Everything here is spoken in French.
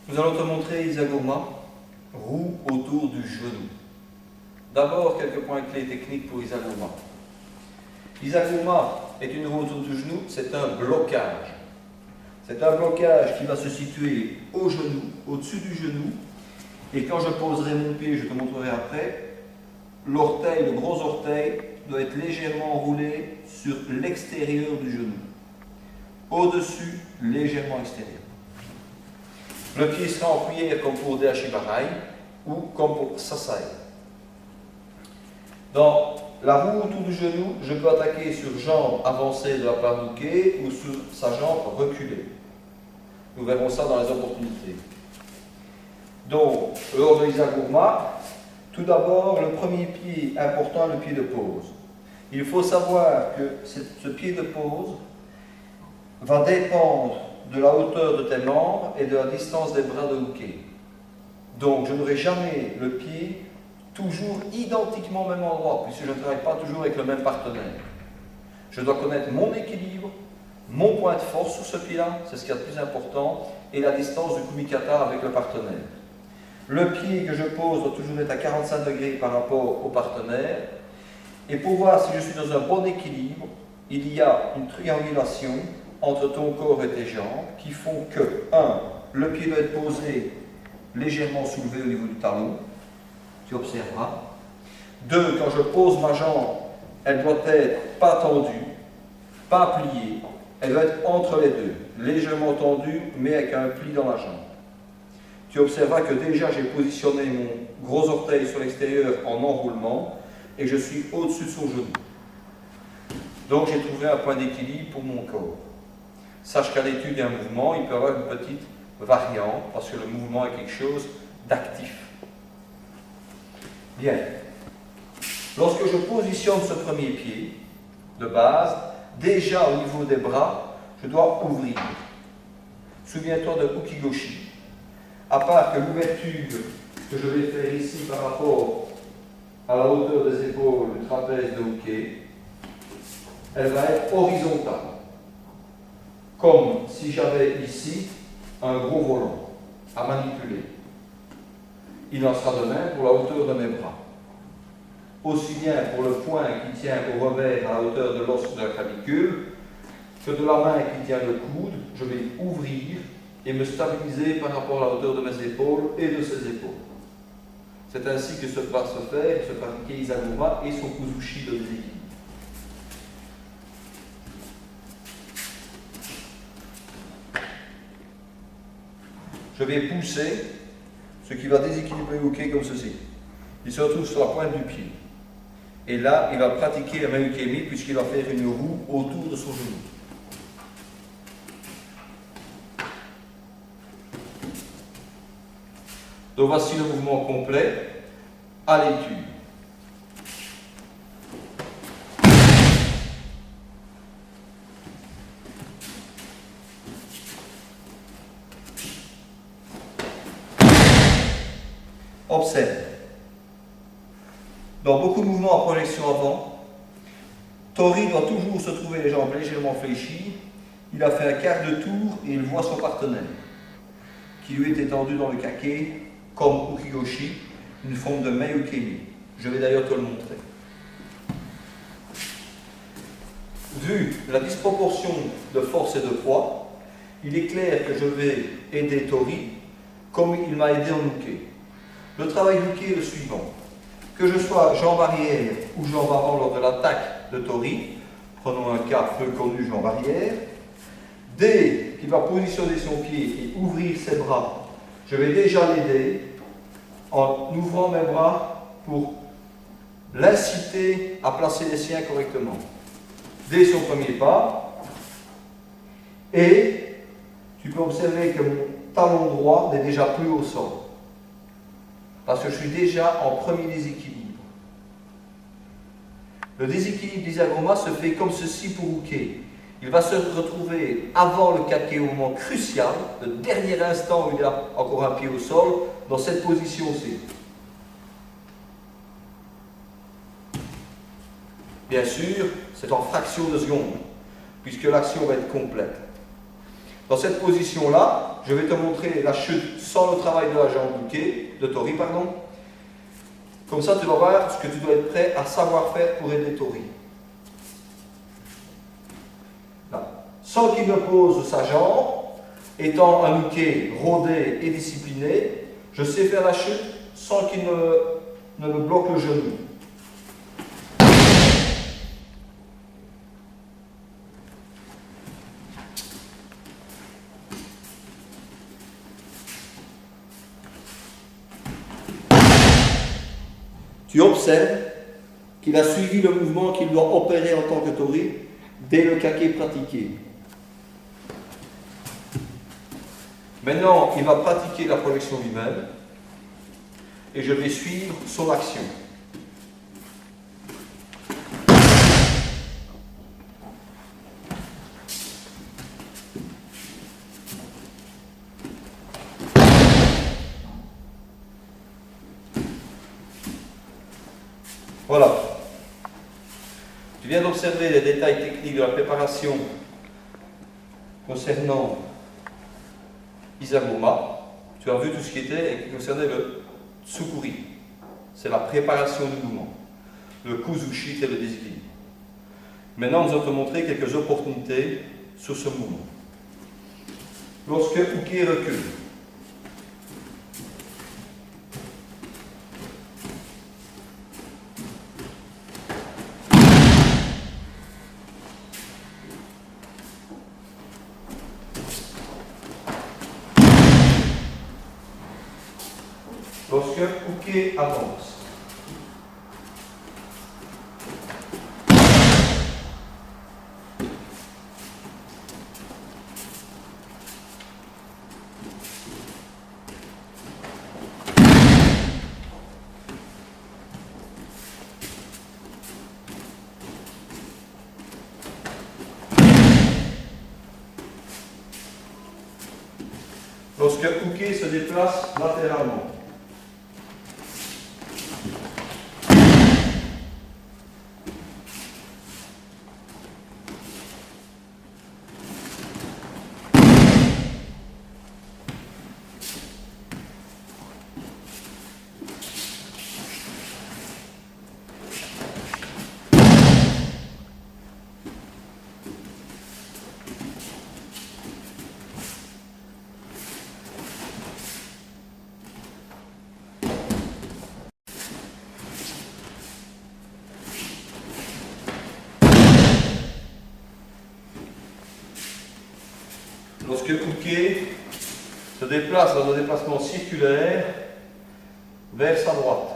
Nous allons te montrer Isagoma, roue autour du genou. D'abord, quelques points clés techniques pour Isagoma. Isagoma est une roue autour du genou, c'est un blocage. C'est un blocage qui va se situer au genou, au-dessus du genou. Et quand je poserai mon pied, je te montrerai après, l'orteil, le gros orteil, doit être légèrement enroulé sur l'extérieur du genou. Au-dessus, légèrement extérieur. Le pied sera en cuillère comme pour Deashibarai ou comme pour Sasai. Dans la roue autour du genou, je peux attaquer sur jambe avancée de la part d'Uke ou sur sa jambe reculée. Nous verrons ça dans les opportunités. Donc, lors de Isagoma, tout d'abord, le premier pied important, le pied de pause. Il faut savoir que ce pied de pause va dépendre de la hauteur de tes membres et de la distance des bras de Uke. Donc, je n'aurai jamais le pied toujours identiquement au même endroit, puisque je ne travaille pas toujours avec le même partenaire. Je dois connaître mon équilibre, mon point de force sur ce pied-là, c'est ce qu'il y a de plus important, et la distance du kumikata avec le partenaire. Le pied que je pose doit toujours être à 45 degrés par rapport au partenaire. Et pour voir si je suis dans un bon équilibre, il y a une triangulation entre ton corps et tes jambes qui font que, 1. Le pied doit être posé légèrement soulevé au niveau du talon, tu observeras. 2. Quand je pose ma jambe, elle doit être pas tendue, pas pliée, elle doit être entre les deux, légèrement tendue, mais avec un pli dans la jambe. Tu observeras que déjà j'ai positionné mon gros orteil sur l'extérieur en enroulement et je suis au-dessus de son genou. Donc j'ai trouvé un point d'équilibre pour mon corps. Sache qu'à l'étude d'un mouvement, il peut y avoir une petite variante parce que le mouvement est quelque chose d'actif. Bien. Lorsque je positionne ce premier pied de base, déjà au niveau des bras, je dois ouvrir. Souviens-toi de Ukigoshi. À part que l'ouverture que je vais faire ici par rapport à la hauteur des épaules du trapèze de Uke, elle va être horizontale. Comme si j'avais ici un gros volant à manipuler. Il en sera de même pour la hauteur de mes bras. Aussi bien pour le poing qui tient au revers à la hauteur de l'os de la clavicule, que de la main qui tient le coude, je vais ouvrir et me stabiliser par rapport à la hauteur de mes épaules et de ses épaules. C'est ainsi que se va se faire, se pratiquer Isagoma et son Kuzushi de déséquilibre. Je vais pousser, ce qui va déséquilibrer Uke comme ceci. Il se retrouve sur la pointe du pied. Et là, il va pratiquer la Mayukemi puisqu'il va faire une roue autour de son genou. Donc voici le mouvement complet à l'étude. Observe. Dans beaucoup de mouvements en projection avant, Tori doit toujours se trouver les jambes légèrement fléchies. Il a fait un quart de tour et il voit son partenaire, qui lui est étendu dans le kake, comme Ukigoshi, une forme de Mayukemi. Je vais d'ailleurs te le montrer. Vu la disproportion de force et de poids, il est clair que je vais aider Tori comme il m'a aidé en Uke. Le travail d'Uke est le suivant. Que je sois jambe arrière ou jambe avant lors de l'attaque de Tori, prenons un cas peu connu, jambe arrière, dès qu'il va positionner son pied et ouvrir ses bras, je vais déjà l'aider en ouvrant mes bras pour l'inciter à placer les siens correctement. Dès son premier pas, et tu peux observer que mon talon droit n'est déjà plus au sol. Parce que je suis déjà en premier déséquilibre. Le déséquilibre d'Isagoma se fait comme ceci pour Uke. Il va se retrouver avant le kake au moment crucial, le dernier instant où il a encore un pied au sol, dans cette position-ci. Bien sûr, c'est en fraction de seconde, puisque l'action va être complète. Dans cette position-là, je vais te montrer la chute sans le travail de la jambe de Tori, pardon. Comme ça, tu vas voir ce que tu dois être prêt à savoir faire pour aider Tori. Là. Sans qu'il ne pose sa jambe, étant un Uke rodé et discipliné, je sais faire la chute sans qu'il ne me bloque le genou. Tu observes qu'il a suivi le mouvement qu'il doit opérer en tant que Tori dès le kake pratiqué. Maintenant, il va pratiquer la projection lui-même et je vais suivre son action. Voilà. Tu viens d'observer les détails techniques de la préparation concernant Isagoma. Tu as vu tout ce qui était et qui concernait le tsukuri. C'est la préparation du mouvement. Le kuzushi, c'est le déséquilibre. Maintenant, nous allons te montrer quelques opportunités sur ce mouvement. Lorsque Uke recule, lorsque Uke avance, lorsque Uke se déplace latéralement, lorsque Uke se déplace dans un déplacement circulaire vers sa droite.